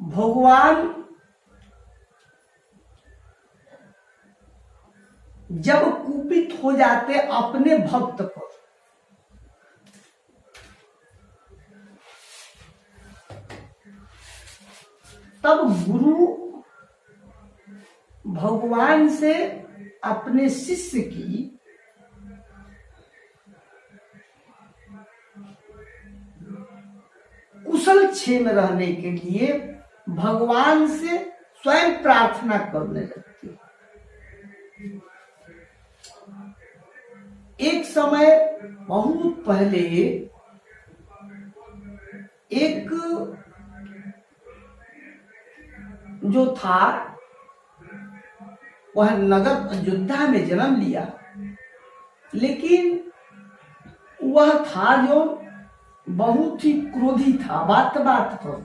भगवान जब कुपित हो जाते अपने भक्त पर, तब गुरु भगवान से अपने शिष्य की कुशल क्षेम रहने के लिए भगवान से स्वयं प्रार्थना करने लगती है। एक समय बहुत पहले एक जो था वह नगर अयोध्या में जन्म लिया, लेकिन वह था जो बहुत ही क्रोधी था। बात बात पर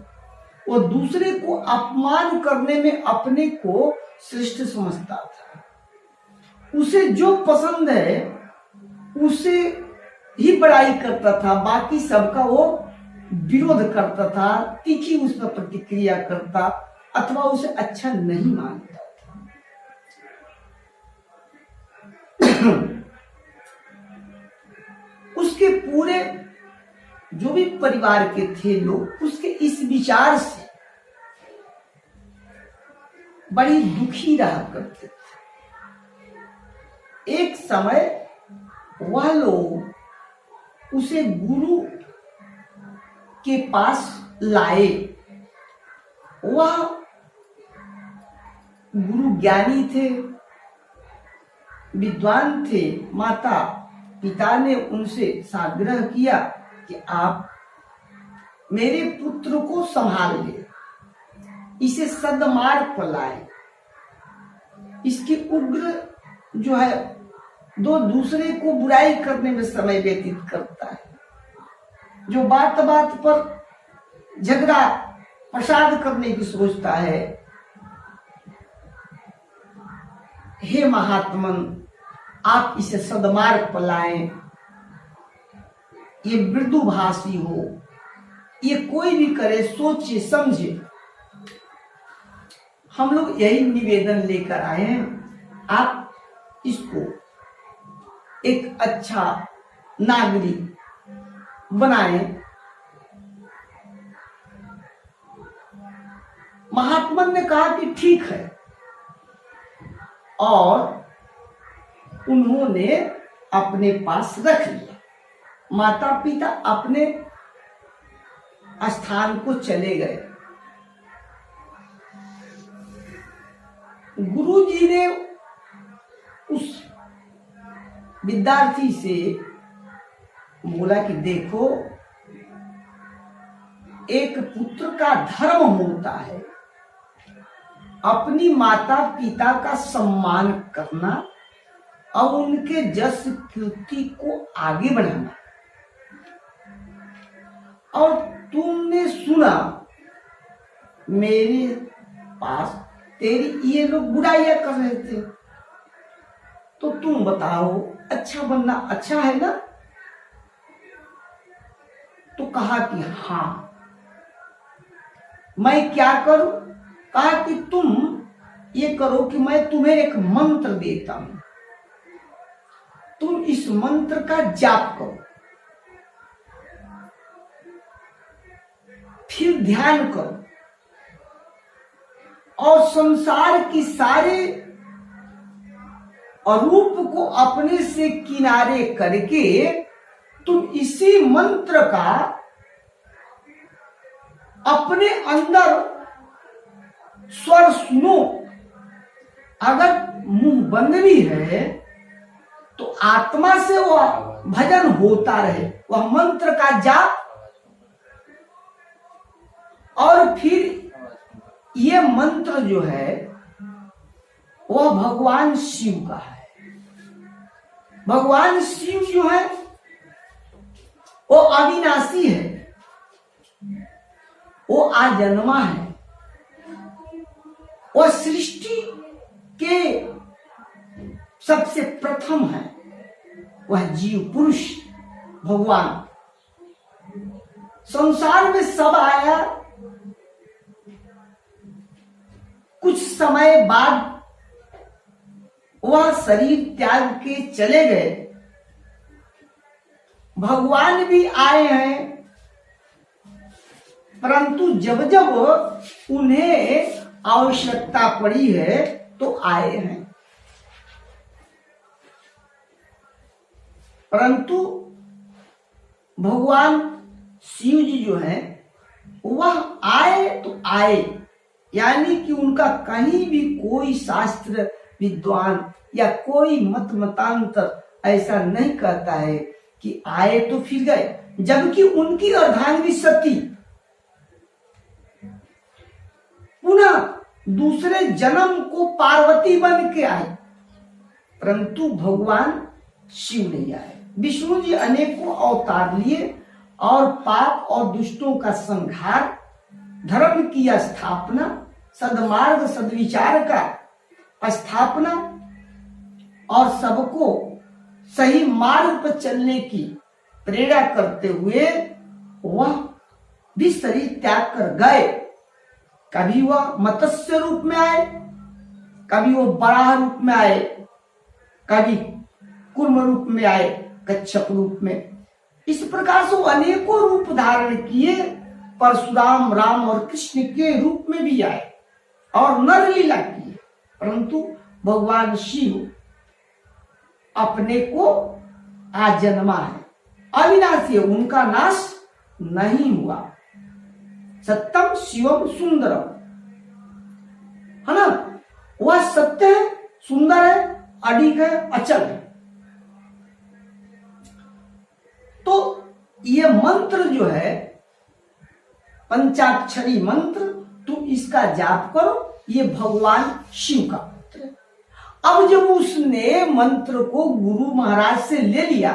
वो दूसरे को अपमान करने में अपने को श्रेष्ठ समझता था। उसे जो पसंद है उसे ही बड़ाई करता था, बाकी सबका वो विरोध करता था, तीखी उस पर प्रतिक्रिया करता अथवा उसे अच्छा नहीं मानता था। उसके पूरे जो भी परिवार के थे लोग उसके इस विचार से बड़ी दुखी रहा करते थे। एक समय वह लोग उसे गुरु के पास लाए। वह गुरु ज्ञानी थे, विद्वान थे। माता पिता ने उनसे आग्रह किया कि आप मेरे पुत्र को संभाल ले, इसे सद्मार्ग पर लाए। इसकी उग्र जो है दो दूसरे को बुराई करने में समय व्यतीत करता है, जो बात बात पर झगड़ा प्रसाद करने की सोचता है। हे महात्मन, आप इसे सद्मार्ग पर लाएं। ये मृदुभाषी हो, ये कोई भी करे सोचे समझे। हम लोग यही निवेदन लेकर आए हैं, आप इसको एक अच्छा नागरिक बनाएं। महात्मा ने कहा कि ठीक है, और उन्होंने अपने पास रख लिया। माता पिता अपने स्थान को चले गए। गुरु जी ने उस विद्यार्थी से बोला कि देखो, एक पुत्र का धर्म होता है अपनी माता पिता का सम्मान करना और उनके जस कीर्ति को आगे बढ़ाना। और तुमने सुना मेरे पास तेरी ये लोग बुराइयां कर रहे थे, तो तुम बताओ अच्छा बनना अच्छा है ना? तो कहा कि हाँ। मैं क्या करूं? कहा कि तुम ये करो कि मैं तुम्हें एक मंत्र देता हूं, तुम इस मंत्र का जाप करो, फिर ध्यान करो और संसार की सारे अरूप को अपने से किनारे करके तुम इसी मंत्र का अपने अंदर स्वर सुनो। अगर मुंह बंद भी है तो आत्मा से वह भजन होता रहे, वह मंत्र का जाप। और फिर ये मंत्र जो है वह भगवान शिव का है। भगवान शिव जो है वो अविनाशी है, वो आजन्मा है, वह सृष्टि के सबसे प्रथम है। वह जीव पुरुष भगवान संसार में सब आया कुछ समय बाद वह शरीर त्याग के चले गए। भगवान भी आए हैं, परंतु जब जब उन्हें आवश्यकता पड़ी है तो आए हैं। परंतु भगवान शिव जी जो है वह आए तो आए, यानी कि उनका कहीं भी कोई शास्त्र विद्वान या कोई मतांतर ऐसा नहीं कहता है कि आए तो फिर गए, जबकि उनकी अर्धांगिनी सती पुनः दूसरे जन्म को पार्वती बन के आई, परंतु भगवान शिव नहीं आए। विष्णु जी अनेकों अवतार लिए और पाप और दुष्टों का संहार, धर्म की स्थापना, सद्मार्ग सद्विचार का स्थापना और सबको सही मार्ग पर चलने की प्रेरणा करते हुए वह भी शरीर त्याग कर गए। कभी वह मत्स्य रूप में आए, कभी वो बराह रूप में आए, कभी कूर्म रूप में आए, कच्छप रूप में। इस प्रकार से वो अनेकों रूप धारण किए। परशुराम, राम और कृष्ण के रूप में भी आए और नर लीला किए, परंतु भगवान शिव अपने को आजन्मा है, अविनाशी है, उनका नाश नहीं हुआ। सत्यम शिवम सुंदरम, है ना, वह सत्य है, सुंदर है, अडिग है, अचल है। तो ये मंत्र जो है पंचाक्षरी मंत्र, तुम इसका जाप करो, ये भगवान शिव का मंत्र है। अब जब उसने मंत्र को गुरु महाराज से ले लिया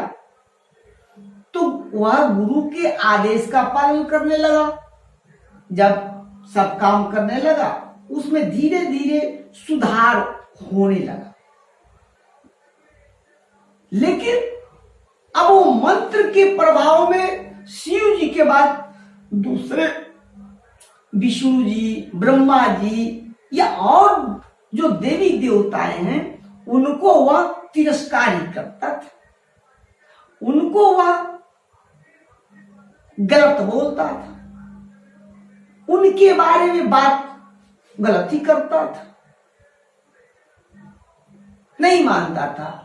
तो वह गुरु के आदेश का पालन करने लगा। जब सब काम करने लगा उसमें धीरे धीरे सुधार होने लगा, लेकिन अब वो मंत्र के प्रभाव में शिव जी के बाद दूसरे विष्णु जी, ब्रह्मा जी या और जो देवी देवताएं हैं उनको वह तिरस्कार ही करता था, उनको वह गलत बोलता था, उनके बारे में बात गलत ही करता था, नहीं मानता था।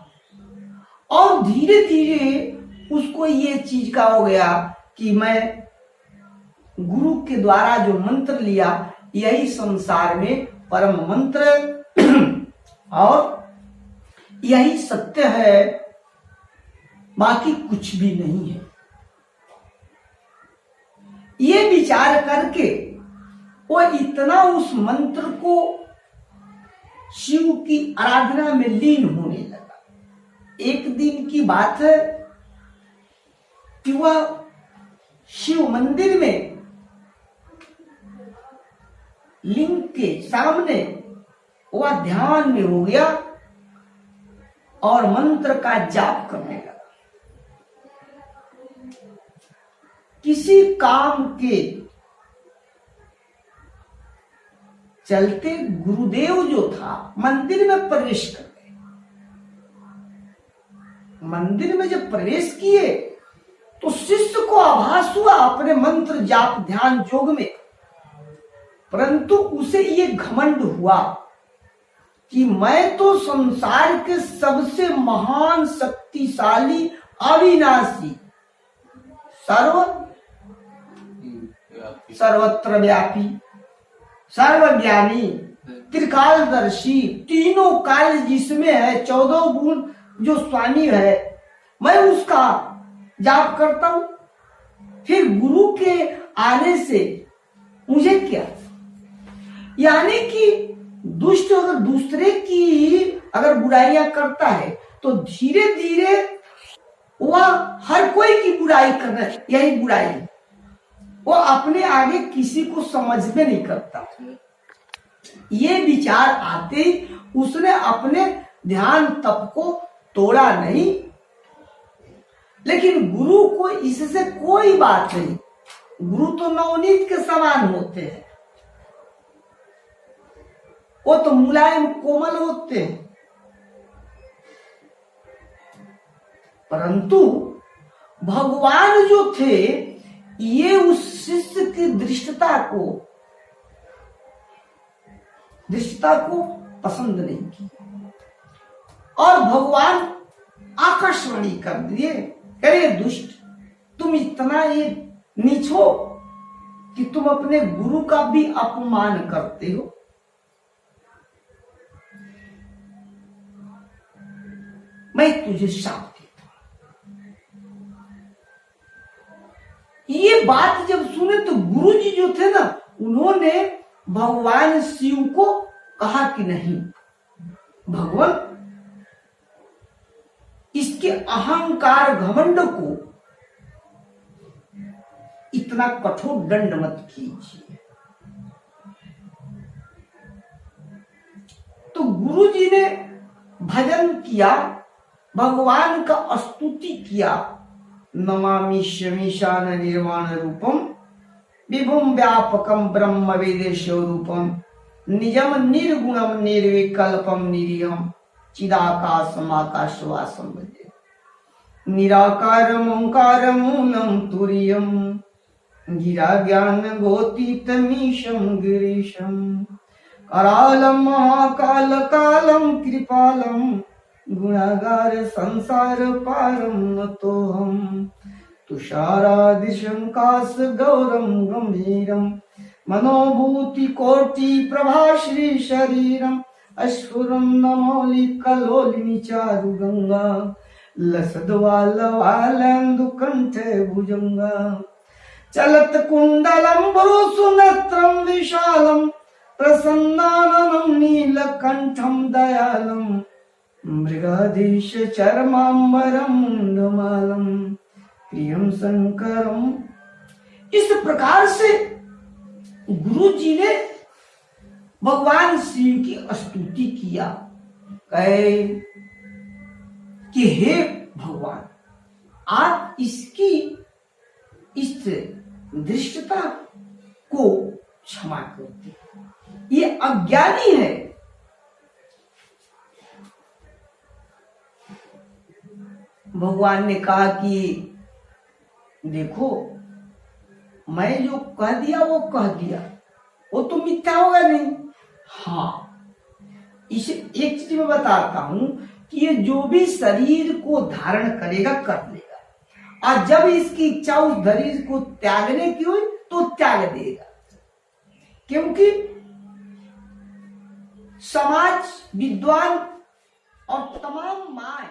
और धीरे धीरे उसको ये चीज का हो गया कि मैं गुरु के द्वारा जो मंत्र लिया यही संसार में परम मंत्र और यही सत्य है, बाकी कुछ भी नहीं है। ये विचार करके वो इतना उस मंत्र को शिव की आराधना में लीन होने लगा। एक दिन की बात है कि वह शिव मंदिर में लिंग के सामने वह ध्यान में हो गया और मंत्र का जाप करने लगा। किसी काम के चलते गुरुदेव जो था मंदिर में प्रवेश कर गए। मंदिर में जब प्रवेश किए तो शिष्य को आभास हुआ अपने मंत्र जाप ध्यान योग में, परंतु उसे ये घमंड हुआ कि मैं तो संसार के सबसे महान, शक्तिशाली, अविनाशी, सर्वत्र व्यापी, सर्वज्ञानी, त्रिकालदर्शी, तीनों काल जिसमें है, 14 गुण जो स्वामी है, मैं उसका जाप करता हूं। फिर गुरु के आने से मुझे क्या, यानी कि दुष्ट अगर दूसरे की अगर बुराइयां करता है तो धीरे धीरे वह हर कोई की बुराई करना, यही बुराई है, वो अपने आगे किसी को समझ में नहीं करता। ये विचार आते ही उसने अपने ध्यान तप को तोड़ा नहीं, लेकिन गुरु को इससे कोई बात नहीं। गुरु तो नवनीत के समान होते हैं, वो तो मुलायम कोमल होते हैं, परंतु भगवान जो थे ये उस शिष्य की दृष्टता को पसंद नहीं की और भगवान आकाशवाणी कर दिए, अरे दुष्ट, तुम इतना ये नीच हो कि तुम अपने गुरु का भी अपमान करते हो। मैं तुझे शाप देता हूं। ये बात जब सुने तो गुरु जी जो थे ना, उन्होंने भगवान शिव को कहा कि नहीं भगवान, इसके अहंकार घमंड को इतना कठोर दंड मत कीजिए। तो गुरु जी ने भजन किया, भगवान का स्तुति किया। नमामि शमीशान निर्वाण रूपम विभुम व्यापकम ब्रह्म वेदेश रूपम निजम निर्गुणम निर्विकल्पम निरीहम चिदाकाशम आकाशवासम भजे निराकारम ओंकार मूलम तुरीयम गिरा ज्ञान गोतीतमीशम गिरीशम करालम महाकाल कालम कृपालम गुणागार संसार पारम नतो हम तुषारादि शंकास गौरम गंभीरम मनोभूति कोटि प्रभा श्री शरीरम अश्फुरम नमोलि कलोलिनी चारु गंगा लसद्वालवालेन्दु कंठे भुजंगा चलत कुंडलम भ्रूसुनेत्रम विशालम प्रसन्नाननं नीलकंठम दयालम मृगाधीश चरमांबरम मुंडमालम प्रियम शंकरम। इस प्रकार से गुरु जी ने भगवान शिव की स्तुति किया, कहे कि हे भगवान, आप इसकी इस दृष्टता को क्षमा करते, ये अज्ञानी है। भगवान ने कहा कि देखो, मैं जो कह दिया वो कह दिया, वो तो मिथ्या होगा नहीं। हाँ, इसे एक चीज मैं बताता हूं कि ये जो भी शरीर को धारण करेगा कर लेगा, और जब इसकी इच्छा उस शरीर को त्यागने की हुई तो त्याग देगा, क्योंकि समाज, विद्वान और तमाम माए